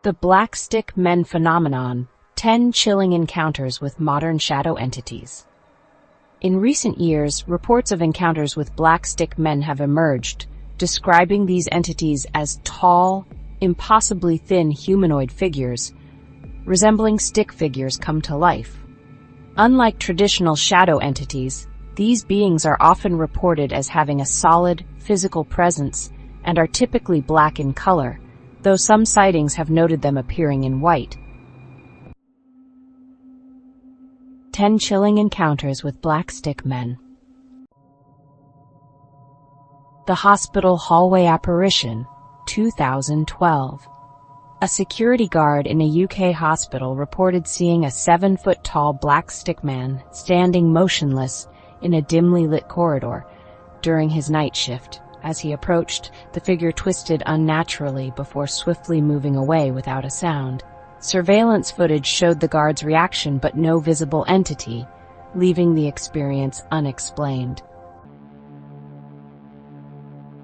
The Black Stick Men Phenomenon: 10 Chilling Encounters with Modern Shadow Entities. In recent years, reports of encounters with black stick men have emerged, describing these entities as tall, impossibly thin humanoid figures, resembling stick figures come to life. Unlike traditional shadow entities, these beings are often reported as having a solid, physical presence and are typically black in color, though some sightings have noted them appearing in white. 10 Chilling Encounters with Black Stick Men. The Hospital Hallway Apparition, 2012. A security guard in a UK hospital reported seeing a 7-foot-tall black stick man standing motionless in a dimly lit corridor during his night shift. As he approached, the figure twisted unnaturally before swiftly moving away without a sound. Surveillance footage showed the guard's reaction but no visible entity, leaving the experience unexplained.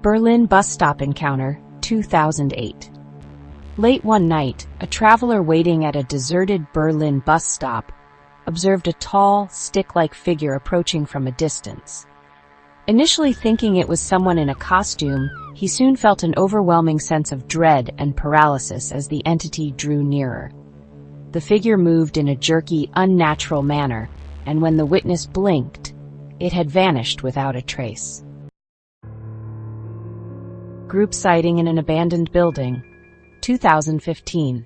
Berlin Bus Stop Encounter, 2008. Late one night, a traveler waiting at a deserted Berlin bus stop observed a tall, stick-like figure approaching from a distance. Initially thinking it was someone in a costume, he soon felt an overwhelming sense of dread and paralysis as the entity drew nearer. The figure moved in a jerky, unnatural manner, and when the witness blinked, it had vanished without a trace. Group sighting in an abandoned building, 2015.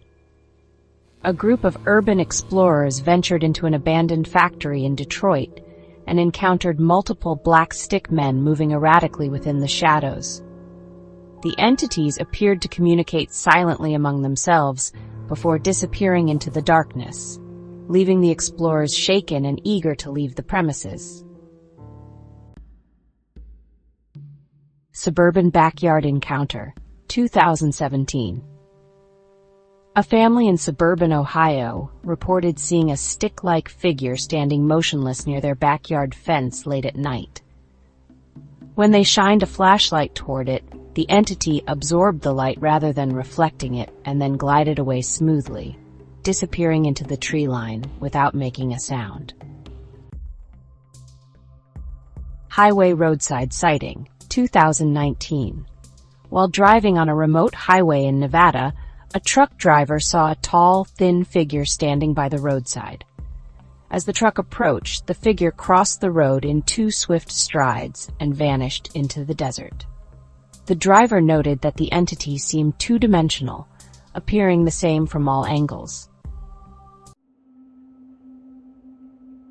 A group of urban explorers ventured into an abandoned factory in Detroit and encountered multiple black stick men moving erratically within the shadows. The entities appeared to communicate silently among themselves before disappearing into the darkness, leaving the explorers shaken and eager to leave the premises. Suburban Backyard Encounter, 2017. A family in suburban Ohio reported seeing a stick-like figure standing motionless near their backyard fence late at night. When they shined a flashlight toward it, the entity absorbed the light rather than reflecting it and then glided away smoothly, disappearing into the tree line without making a sound. Highway Roadside Sighting, 2019. While driving on a remote highway in Nevada, a truck driver saw a tall, thin figure standing by the roadside. As the truck approached, the figure crossed the road in 2 swift strides and vanished into the desert. The driver noted that the entity seemed two-dimensional, appearing the same from all angles.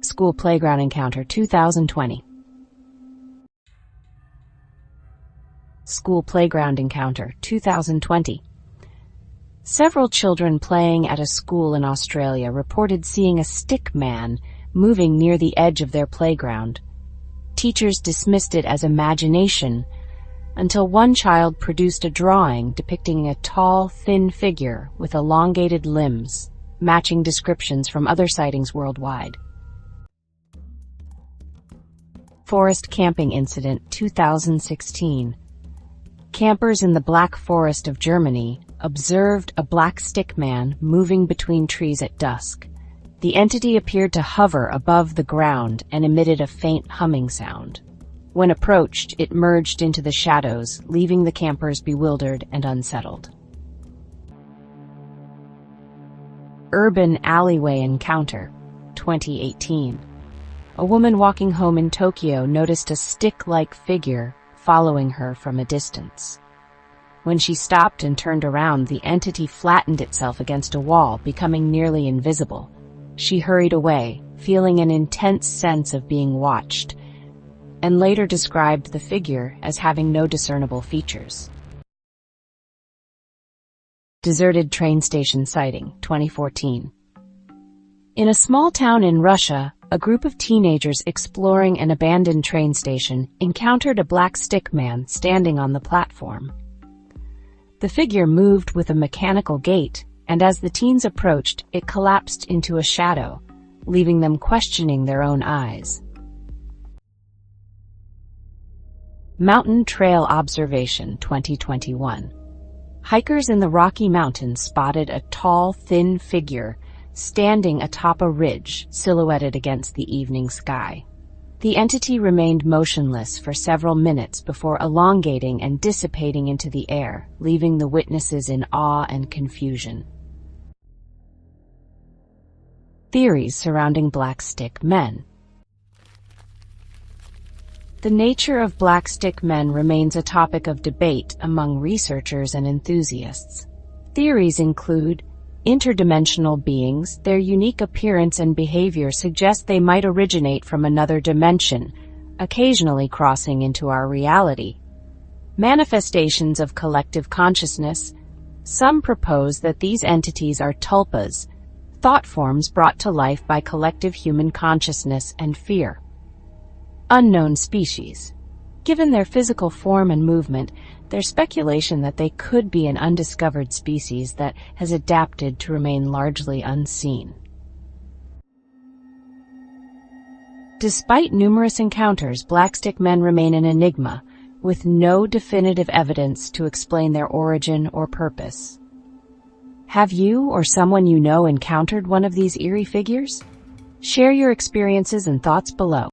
School Playground Encounter, 2020. School Playground Encounter, 2020. Several children playing at a school in Australia reported seeing a stick man moving near the edge of their playground. Teachers dismissed it as imagination until one child produced a drawing depicting a tall, thin figure with elongated limbs, matching descriptions from other sightings worldwide. Forest Camping Incident, 2016. Campers in the Black Forest of Germany observed a black stick man moving between trees at dusk. The entity appeared to hover above the ground and emitted a faint humming sound. When approached, it merged into the shadows, leaving the campers bewildered and unsettled. Urban Alleyway Encounter, 2018. A woman walking home in Tokyo noticed a stick-like figure following her from a distance. When she stopped and turned around, the entity flattened itself against a wall, becoming nearly invisible. She hurried away, feeling an intense sense of being watched, and later described the figure as having no discernible features. Deserted Train Station Sighting, 2014. In a small town in Russia, a group of teenagers exploring an abandoned train station encountered a black stick man standing on the platform. The figure moved with a mechanical gait, and as the teens approached, it collapsed into a shadow, leaving them questioning their own eyes. Mountain Trail Observation, 2021. Hikers in the Rocky Mountains spotted a tall, thin figure standing atop a ridge silhouetted against the evening sky. The entity remained motionless for several minutes before elongating and dissipating into the air, leaving the witnesses in awe and confusion. Theories surrounding black stick men. The nature of black stick men remains a topic of debate among researchers and enthusiasts. Theories include interdimensional beings. Their unique appearance and behavior suggest they might originate from another dimension, occasionally crossing into our reality. Manifestations of collective consciousness. Some propose that these entities are tulpas, thought forms brought to life by collective human consciousness and fear. Unknown species. Given their physical form and movement, there's speculation that they could be an undiscovered species that has adapted to remain largely unseen. Despite numerous encounters, black stick men remain an enigma, with no definitive evidence to explain their origin or purpose. Have you or someone you know encountered one of these eerie figures? Share your experiences and thoughts below.